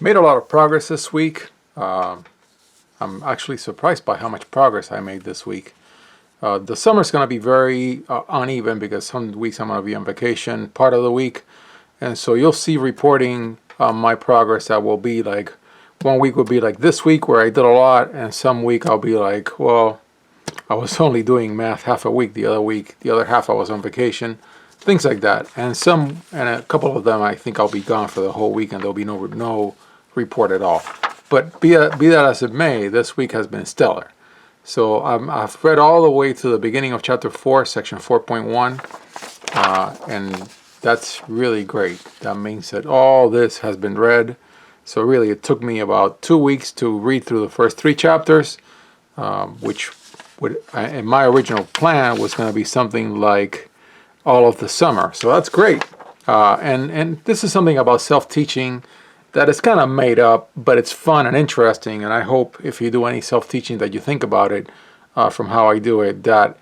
Made a lot of progress this week. I'm actually surprised by how much progress I made this week. The summer's going to be very uneven because some weeks I'm going to be on vacation part of the week. And so you'll see reporting my progress that will be like, one week will be like this week where I did a lot, and some week I'll be like, well, I was only doing math half a week. The other half I was on vacation. Things like that. And a couple of them I think I'll be gone for the whole week and there'll be no report at all. But be that as it may, this week has been stellar. So I've read all the way to the beginning of chapter 4, section 4.1, and that's really great. That means that all this has been read. So really it took me about 2 weeks to read through the first 3 chapters, which in my original plan was going to be something like all of the summer. So that's great. And this is something about self-teaching that is kind of made up, but it's fun and interesting. And I hope if you do any self-teaching that you think about it from how I do it, that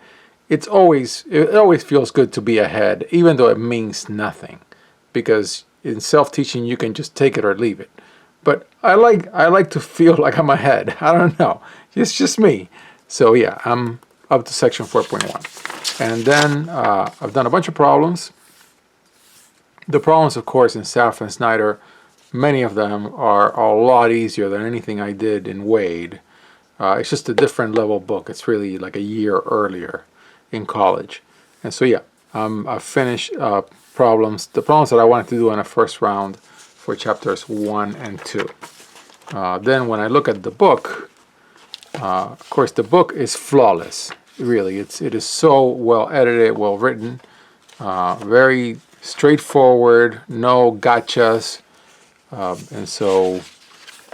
it always feels good to be ahead, even though it means nothing. Because in self-teaching, you can just take it or leave it. But I like to feel like I'm ahead. I don't know. It's just me. So yeah, I'm up to section 4.1. And then I've done a bunch of problems. The problems, of course, in Saff and Snider, many of them are a lot easier than anything I did in Wade. It's just a different level book. It's really like a year earlier in college. And so yeah, I've finished problems. The problems that I wanted to do in the first round for chapters 1 and 2. Then when I look at the book, of course the book is flawless. Really, it is so well edited, well written, very straightforward, no gotchas. And so,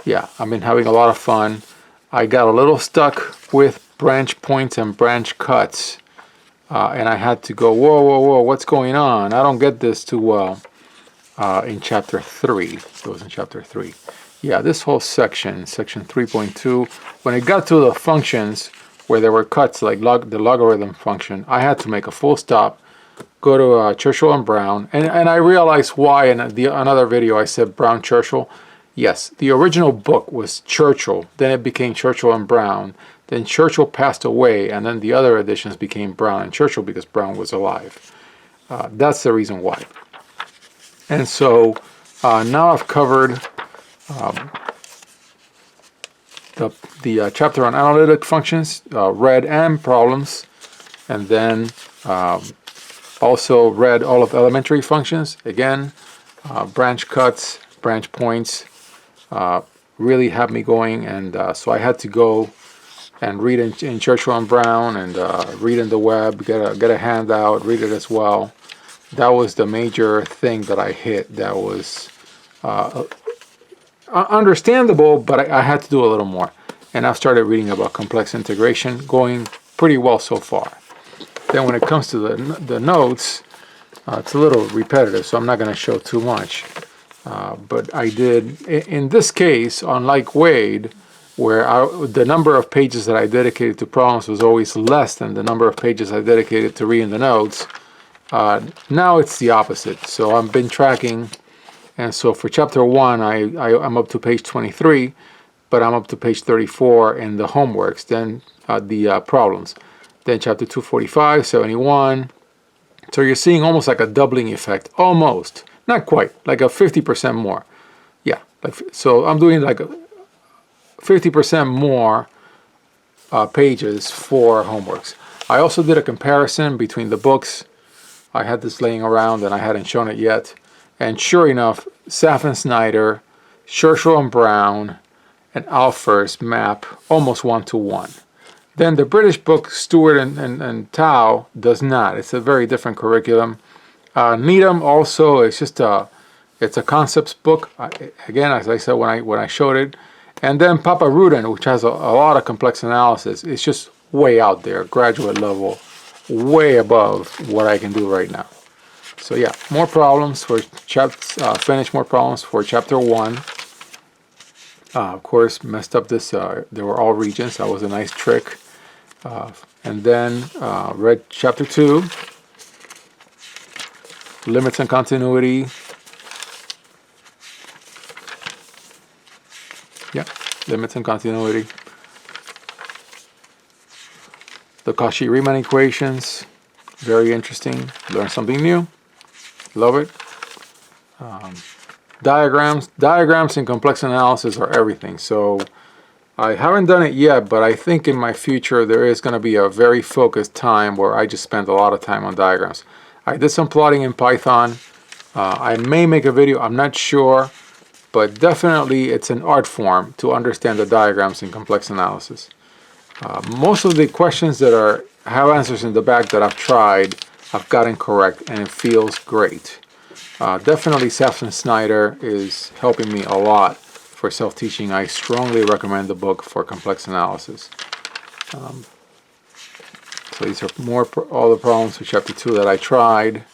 yeah, I've been having a lot of fun. I got a little stuck with branch points and branch cuts. And I had to go, whoa, what's going on? I don't get this too well in chapter 3. It was in chapter 3. Yeah, this whole section 3.2, when it got to the functions where there were cuts like the logarithm function, I had to make a full stop, go to Churchill and Brown, and I realized why in another video I said Brown Churchill. Yes, the original book was Churchill, then it became Churchill and Brown, then Churchill passed away, and then the other editions became Brown and Churchill because Brown was alive. That's the reason why. And so now I've covered the chapter on analytic functions, read and problems, and then also read all of elementary functions. Again, branch cuts, branch points really have me going, and so I had to go and read in Churchill and Brown and read in the web, get a handout, read it as well. That was the major thing that I hit. That was understandable, but I had to do a little more. And I've started reading about complex integration, going pretty well so far. Then when it comes to the notes, it's a little repetitive, so I'm not going to show too much. But I did, in this case, unlike Wade, where the number of pages that I dedicated to problems was always less than the number of pages I dedicated to reading the notes, now it's the opposite. So I've been tracking, and so for chapter 1, I'm up to page 23, but I'm up to page 34 in the homeworks, then the problems. Then chapter 245, 71. So you're seeing almost like a doubling effect, almost. Not quite, like a 50% more. Yeah, so I'm doing like 50% more pages for homeworks. I also did a comparison between the books. I had this laying around and I hadn't shown it yet. And sure enough, Saff and Snider, Churchill and Brown, and Alfers map almost 1-to-1. Then the British book, Stewart and Tao, does not. It's a very different curriculum. Needham also, it's a concepts book. Again, as I said when I showed it. And then Baby Rudin, which has a lot of complex analysis, it's just way out there, graduate level, way above what I can do right now. So yeah, more problems for finish more problems for chapter 1. Of course, messed up this. They were all regions. That was a nice trick. And then read chapter 2, limits and continuity. Yeah, limits and continuity. The Cauchy-Riemann equations, very interesting. Learn something new. Love it. Diagrams in complex analysis are everything. So I haven't done it yet, but I think in my future there is going to be a very focused time where I just spend a lot of time on diagrams. I did some plotting in Python. I may make a video, I'm not sure, but definitely it's an art form to understand the diagrams in complex analysis. Most of the questions that have answers in the back that I've tried, I've gotten correct, and it feels great. Definitely Saff and Snider is helping me a lot for self-teaching. I strongly recommend the book for complex analysis. So these are all the problems for chapter 2 that I tried.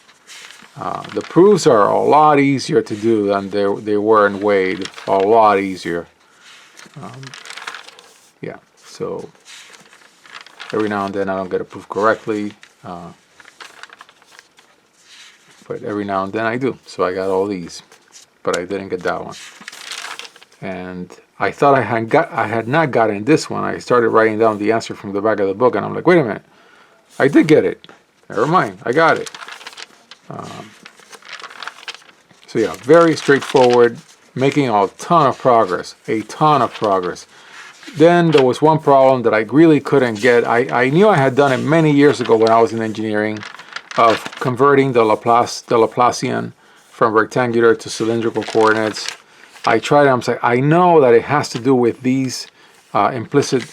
The proofs are a lot easier to do than they were in Wade. A lot easier. Yeah, so every now and then I don't get a proof correctly. But every now and then I do. So I got all these, but I didn't get that one. And I thought I had not gotten this one. I started writing down the answer from the back of the book, and I'm like, wait a minute, I did get it. Never mind, I got it. So yeah, very straightforward, making a ton of progress, Then there was one problem that I really couldn't get. I knew I had done it many years ago when I was in engineering, of converting the Laplacian from rectangular to cylindrical coordinates. I tried it, I'm like, I know that it has to do with these implicit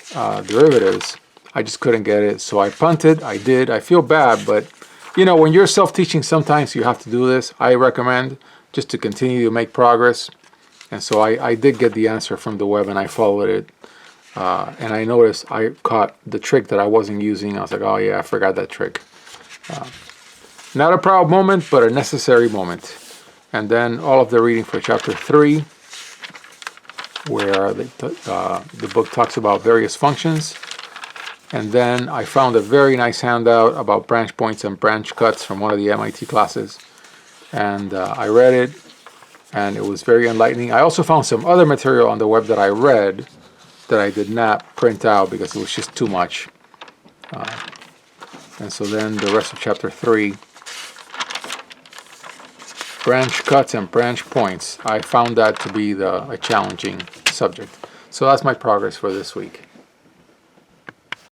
derivatives. I just couldn't get it, so I punted. I did. I feel bad, but you know, when you're self-teaching, sometimes you have to do this. I recommend just to continue to make progress. And so I did get the answer from the web, and I followed it. And I noticed I caught the trick that I wasn't using. I was like, oh yeah, I forgot that trick. Not a proud moment, but a necessary moment. And then all of the reading for chapter 3, where the book talks about various functions. And then I found a very nice handout about branch points and branch cuts from one of the MIT classes. And I read it, and it was very enlightening. I also found some other material on the web that I read that I did not print out because it was just too much. And so then the rest of chapter 3, branch cuts and branch points, I found that to be a challenging subject. So that's my progress for this week.